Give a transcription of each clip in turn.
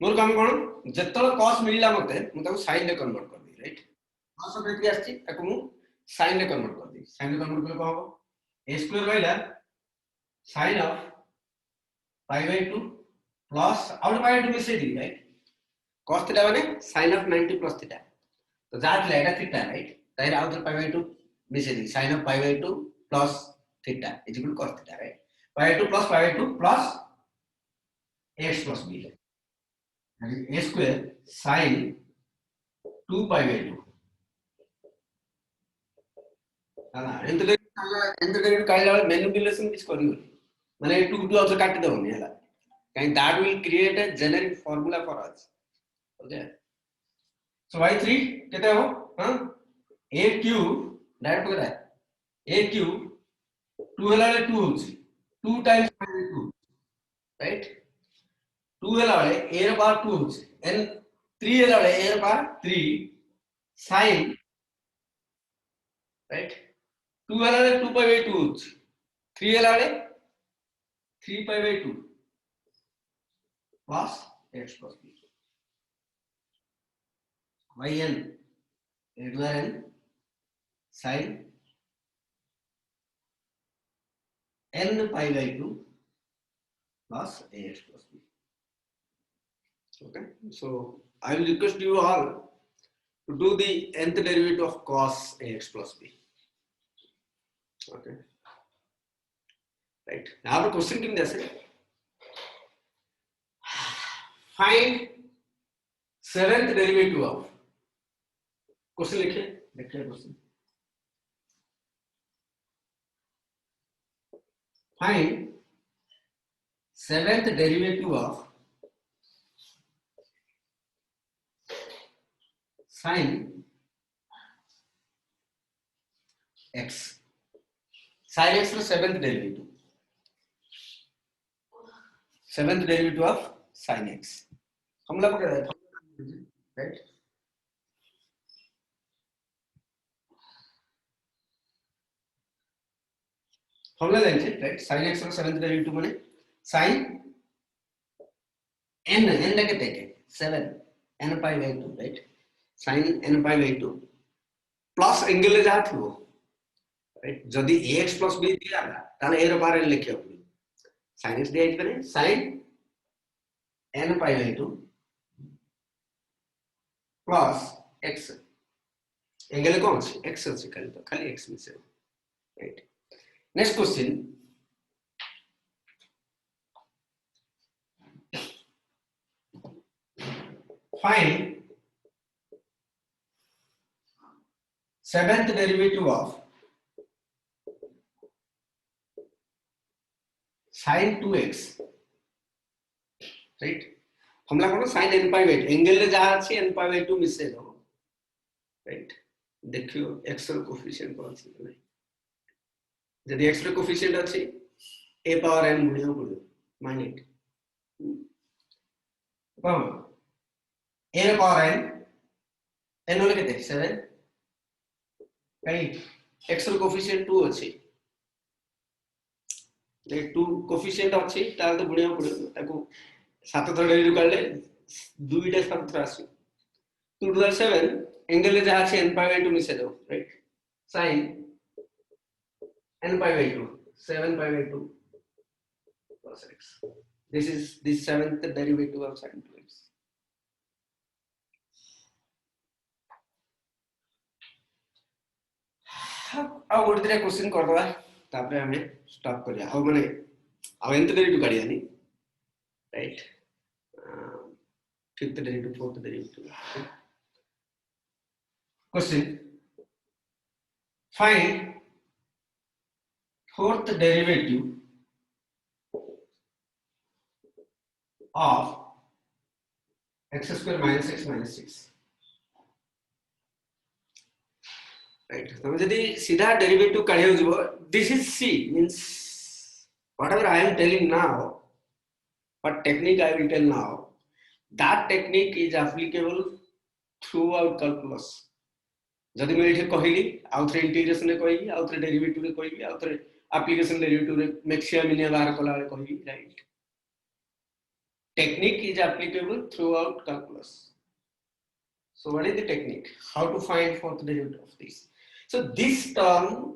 मोर काम कोन जतल cos मिलला मते मु ताको sin रे कन्वर्ट कर दी राइट cos ऑफ एटी आछि ताको मु sin रे कन्वर्ट कर दी sin रे कन्वर्ट करले को हो a स्क्वायर रहला sin of pi by 2 plus आउट पाई 2 मिसे दी राइट cos थीटा माने sin ऑफ 90 प्लस थीटा तो जा थीटा एटा थीटा राइट ताइर आउट पाई बाय 2 मिसे दी sin of pi by 2 plus theta is equal cos theta right pi by 2 plus pi by 2 plus x plus b a square sin 2 pi by 2 ହେଲା ଏନ୍ତେ କାଇଲା manipulation କିଛି କରିବନି ମାନେ 2 2 ଆଉ କାଟି ଦବନି ହେଲା କାଇଁ that will create a generic formula for us okay so y3 केते हो हां a cube डायरेक्ट करा a cube 2 होला 2 होची 2 times 2 राइट 2 होला a ର पावर 2 होची n 3 होला a ର पावर 3 sin right 2 होला 2 pi by 2 होची 3 होला 3 pi by 2 plus x plus b yn greater than sin n pi by 2 plus ax plus b okay so I will request you all to do the nth derivative of cos ax plus b okay right now the question किन जैसे find seventh derivative of question लिखिए देखिए question find seventh derivative of sin x sin x ର seventh derivative of sin x formula पकड़ right formula जानते right sin x ର seventh derivative माने sin n ला केते के 7 n pi by 2 right sin n pi by 2 plus angle ले जा थो राइट जदी ax plus b दिया ताले a रो पावर n लिखियो sin x दिया इतने sin n pi by 2 plus x angle कौन सी x से खाली x में से right next question find seventh derivative of sin 2x right formula cone sin n pi by 2 angle ले जा अछि n pi by 2 मिसे दो राइट देखियो x रो कोएफिशिएंट कोन अछि नै जदि x रो कोएफिशिएंट अछि a पावर n गुणियो -8 कोन a रो पावर n होले केते 7 कहीं x रो कोएफिशिएंट 2 अछि ले 2 कोएफिशिएंट अछि तार तो गुणियो पड़ियो ताको 7 थर डेरिवेटिव करले 2 टा 7 थर आसी 2 to the 7 एंगल ले जहा छै n pi by 2 मिसे दो right sin n pi by 2 7 pi by 2 plus x this is the seventh derivative of sin 2x अब गोटे दिना क्वेश्चन कर दवा तापरे हमें स्टॉप करिया अब माने अब एंथ डेरिवेटिव काढिया नि right fifth derivative fourth derivative question find fourth derivative of x square minus x minus 6 right तो यदि सीधा डेरिवेटिव काढियो जबो this is c means whatever I am telling now what technique I will tell now that technique is applicable throughout calculus जदि मैं एठी कहिली आउथरे integration रे कहिली आउथरे derivative रे कहिली आउथरे application derivative रे मैक्सिमम मिनिमम बाहर कला रे कहिली right technique is applicable throughout calculus. So what is the technique? How to find fourth derivative of this? So this term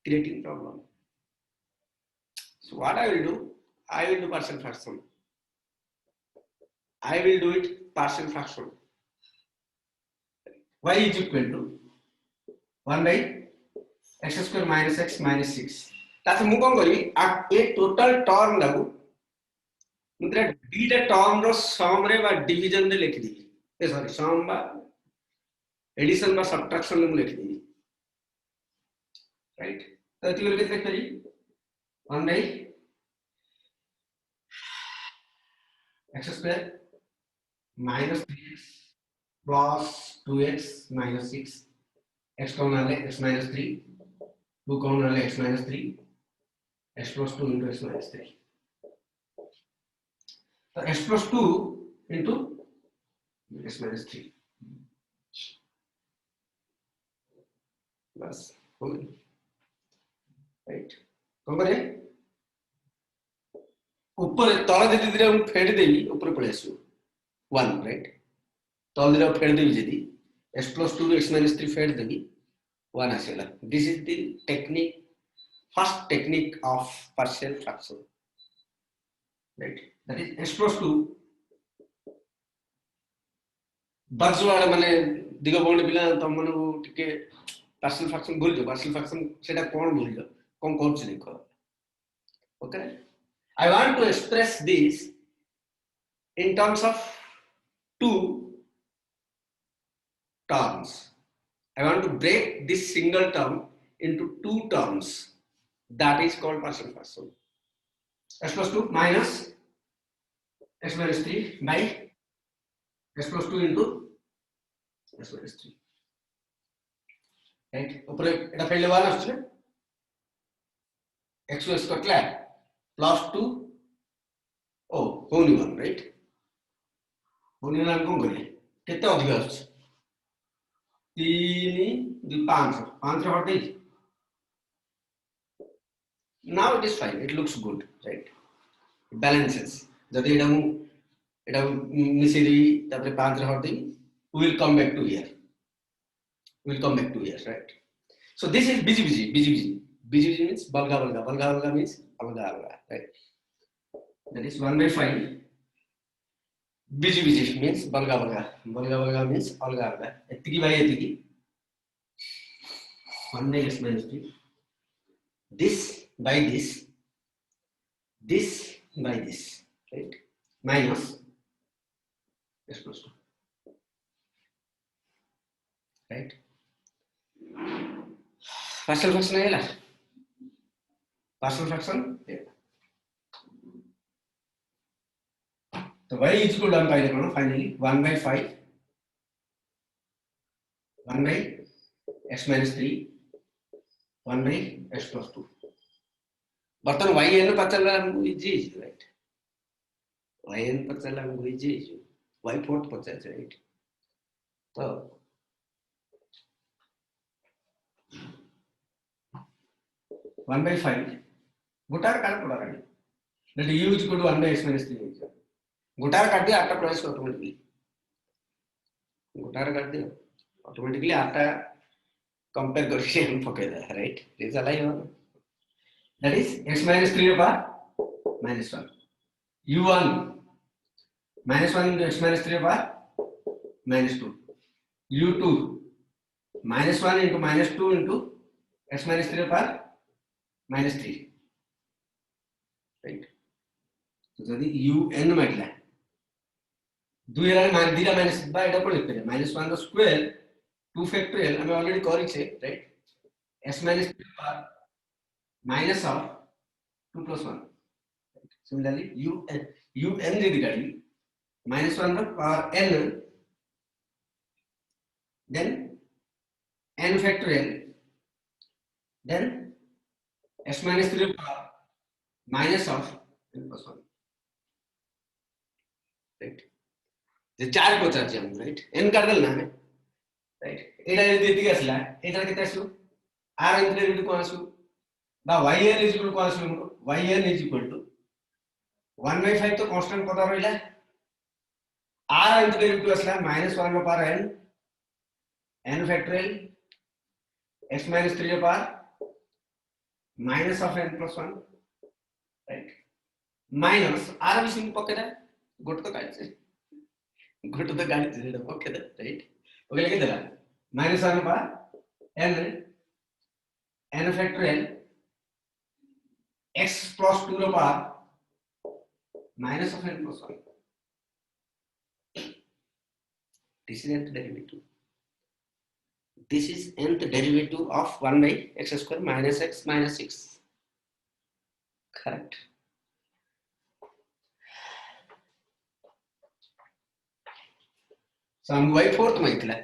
creating problem. So what I will do? I will do partial fraction. I will do it partial fraction. Y is equal to 1 by x square minus x minus 6. तासे मु कोन करी ए total term लागू मुद्रा beta term रो सम रे बा division रे लिखि दी ए sorry सम बा addition बा सब्ट्रैक्शन रे मु लिखि दी राइट तो एति बोल के करी 1 by x square minus 3x plus 2x minus 6 x कौन आले x minus 3 2 कौन आले x minus 3 x plus 2 into x minus 3 तो x plus 2 into x minus 3 बस हो गई राइट कौन करे ऊपर तळ धीरे धीरे हम फेड देवी ऊपर पळे आसु 1 राइट तळ धीरे फेड देवी जदी x plus 2 x minus 3 फेड देवी 1 आसेला this is the technique first technique of partial fraction right that is x plus 2 बाजुवाला माने दिगो बोंड पिला तम मन टिके partial fraction भूल जो partial fraction सेटा कोन भूल जो कोन कोन से देखो okay I want to express this in terms of two terms. I want to break this single term into two terms. That is called partial fraction. X plus 2 minus x minus 3 by x plus 2 into x minus 3. Right? ऊपर এটা ফেলে 1 আসছে x square clear plus 2 oh only 1 right only 1 কোন করি কেতে অধিক আসছে 3 2 5 5 রে হটে now it is fine it looks good right it balances jodi eta मिसे दी तापरे 5 रे हट we will come back to here right so this is bg means balga means alga right that is 1 by 5 bg means balga means alga etiki by etiki 1 by x minus 3 this by this by this right minus x plus 2 right partial fraction है ना partial fraction तो y is equal to हम पाइले कौन finally 1 by 5 1 by x minus 3 1 by x plus 2 बर्तन yn पचल हमको easy right yn पचल हमको easy y fourth पचल right तो 1 by 5 गुटार काट पड़ा है that u is equal to 1 by x minus 3 है गुटार काट दिया आटा प्लस ऑटोमेटिकली गुटार काट दिया ऑटोमेटिकली आटा कंपेयर करके हम पके दे राइट दिस अलाइ हो that is x minus 3 over minus 1 u1 minus 1 into x minus 3 over minus 2 u2 minus 1 into minus 2 into x minus 3 over minus 3 right so जदी un माइटला 2 रा मान दिरा माइनस बा एटा को लिख करे minus 1 रो स्क्वायर 2 फैक्टोरियल हमें ऑलरेडी करी छे right x minus 3 over minus of 2 plus 1 similarly un जदी गाड़ी minus 1 row power n then n factorial then x minus 3 power minus of n plus 1 right जे चार को चार्ज हम राइट n कर देल ना हमें राइट एटा जदी एतिक आसला एटा केते आसु r n डेरिवेटिव को आसु बा yn is equal to को आसु yn is equal to 1/5 तो कांस्टेंट पता रहिला r into डेरिवेटिव असला -1 रो पावर n फैक्टोरियल x - 3 रो power minus of n plus 1, right? Minus r विषय पकेदा गोट तो काढचे गोट तो काढचे रे पकेदा, right? ओके लिखे देला -1 रो power n factorial x plus 2 रो power minus of n plus 1. This is nth derivative. This is nth derivative of 1 by x square minus x minus 6. Correct. So हम y4 माहितला.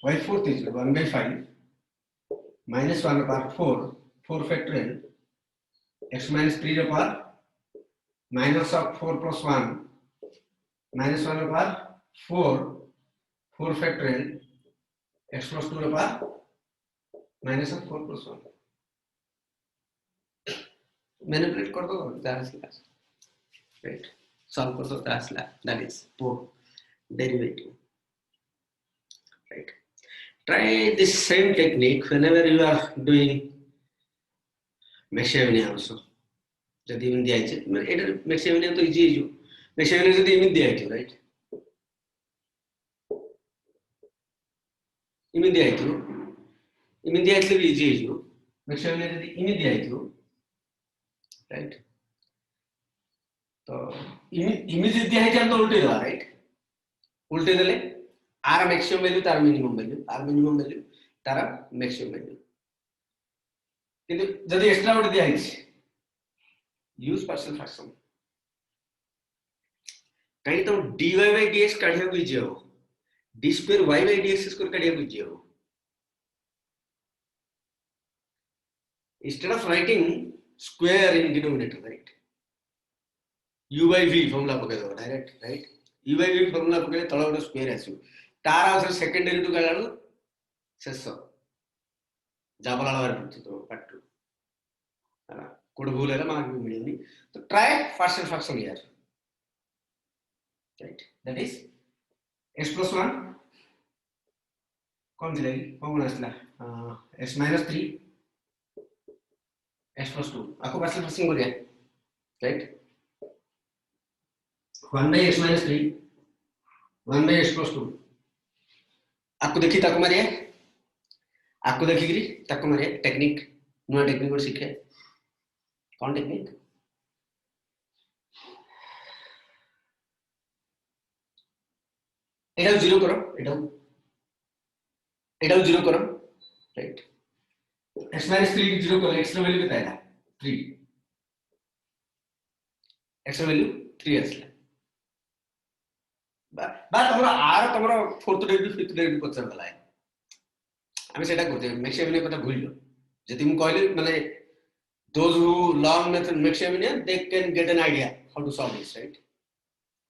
y4 is 1 by 5 minus 1 power 4 factorial x minus 3 रो power minus of 4 plus 1 minus 1 रो power 4 factorial x plus 2 रो power minus of 4 plus 1. Manipulate कर दो दास ला, right? Solve कर दो दास ला, that is for derivative, right? Try this same technique whenever you are doing Maximian also. जब इवन दिया है, मैं इधर Maximian तो इजी है जो Maximian जब इवन दिया है, right? इवन दिया है तो इजी है जो Maximian जब इवन दिया है, right? तो इमीडिएट दिया है क्या तो उल्टे दो, राइट? उल्टे दले आर मैक्सिमम वैल्यू तार मिनिमम वैल्यू तार मैक्सिमम वैल्यू किंतु जदि एक्स्ट्रा उल्टे दिया है यूज पार्शियल फ्रैक्शन कहीं तो dy by dx काढिया को इजी हो d square y by dx square काढिया को इजी हो instead of writing square in denominator, right? u by v formula पके दो direct, right? u by v formula पके तळ गोटे स्क्वायर आसु तार आउस सेकंड डेरिवेटिव काढालो शेष जाबला बार पड़छ तो पार्ट 2 है कोड भूल है मार्क भी मिलेनी तो try partial fraction here, right? That is x plus 1 कौन सी रहेगी फॉर्मूला असला x minus 3 x plus 2 आपको पार्शियल फ्रैक्शन करिया, right? 1 by x minus 3 1 by x plus 2 आपको देखी ताको मारिया आपको देखिगिरी ताको मारिया टेक्निक नुआ टेक्निक और सीखे कौन टेक्निक एटा जीरो करो एटा जीरो करो, राइट? x minus 3 जीरो करो x ର वैल्यू केता है 3 x ର वैल्यू 3 असला बा तमरा आर तमरा फोर्थ डेरिवेटिव फिफ्थ डेरिवेटिव पचर गला है हम सेटा करते मैक्सिमियन पता भूल लो जति हम कहले माने those who learn method Maximian they can get an idea how to solve this, right?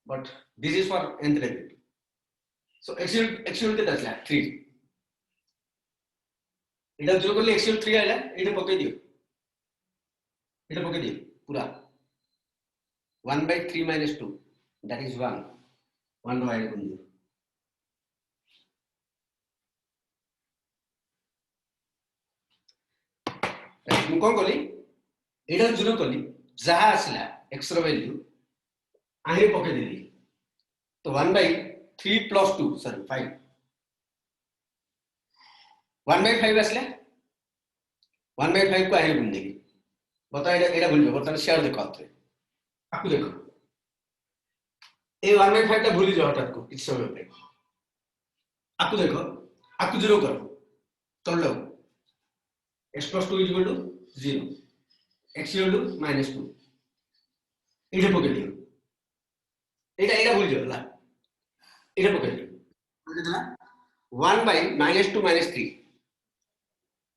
But this is for nth derivative. So x केता असला 3 एटा जो करले x 3 आइला एटा पके दियो पूरा 1 by 3 minus 2 that is 1 रो आइला बन दियो हम कोन करली एटा जीरो करली जहा आसला x रो वैल्यू आही पके देली तो 1 by 3 plus 2 सॉरी 5 1 by 5 आसला 1 by 5 को आही गुण देली बता एटा भूल जाओ बता शेयर देखो आपको देखो ए 1 by 5 टा भूल जाओ हटात को इस समय पे आपको देखो आपको जीरो करो तोड़ लो x plus 2 is equal to 0 x equal to minus 2 एटा पके दियो एटा भूल जाओ ला एटा पके दियो कितना 1 by minus 2 minus 3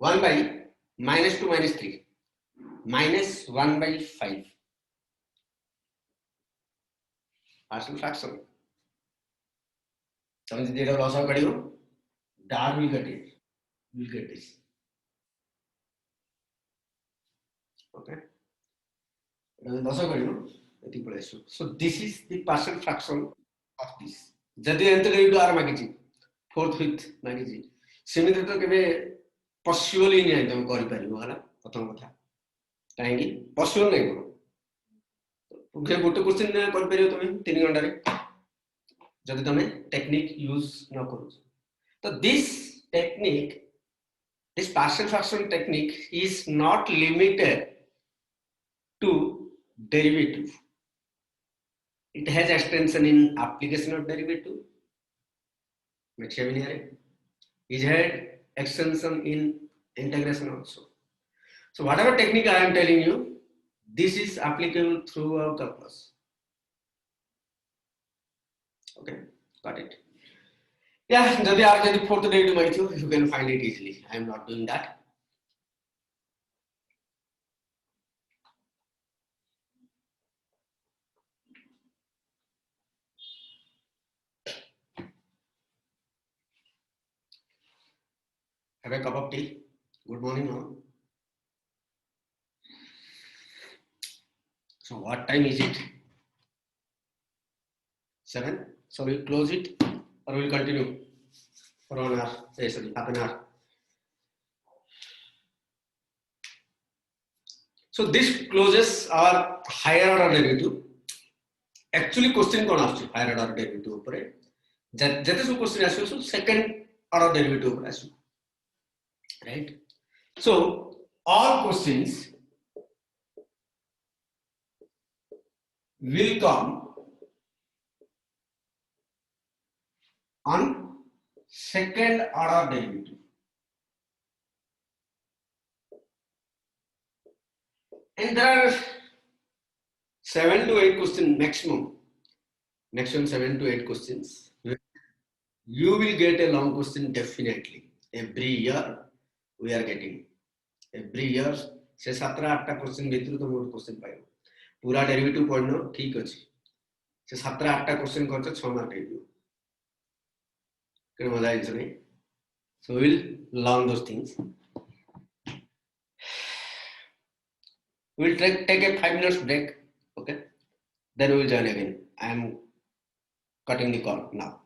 1 by minus 2 minus 3 minus 1 by 5 partial fraction समझ देरा लॉस आउट करियो डार will get this, okay? Loss out करियो एति पळे आसु so this is the partial fraction of this जदि एंत डेरिवेटिव आर मागिची फोर्थ फिफ्थ मागिची सेमिति तो केबे पॉसिबल ही नहीं तुम करि परिबो हला प्रथम कथा काहेकि पॉसिबल नहीं करो तुमसे गोटे क्वेश्चन कर परिबो तुम 3 घंटा रे जदि तुम टेक्निक यूज न करो तो this technique this partial fraction technique is not limited to derivative. It has extension in application of derivative. It had extension in integration also. So whatever technique I am telling you, this is applicable throughout the course. Okay, got it. Yeah, जदि आप जदि fourth derivative मांगियो, you can find it easily. I am not doing that. Have a cup of tea. Good morning, all. So what time is it? 7. So we'll close it or we'll continue for 1 hour. Sorry, half an hour. So this closes our higher order derivative. Actually, question कौन आसु higher order derivative ऊपरे. जते सब question आसु सो second order derivative ऊपरे आसु. Right? So all questions will come on second order derivative. And there are 7 to 8 questions maximum 7 to 8 questions. You will get a long question definitely. Every year we are getting. Every year से 17-8 question भीतर तो more question पाइबो पूरा derivative पढनो ठीक अछि से 17-8 question करछ 6 mark देदियो के मजा आइछ नै so we'll learn those things. We'll take a 5 minutes break. Okay, then we will join again. I am cutting the call now.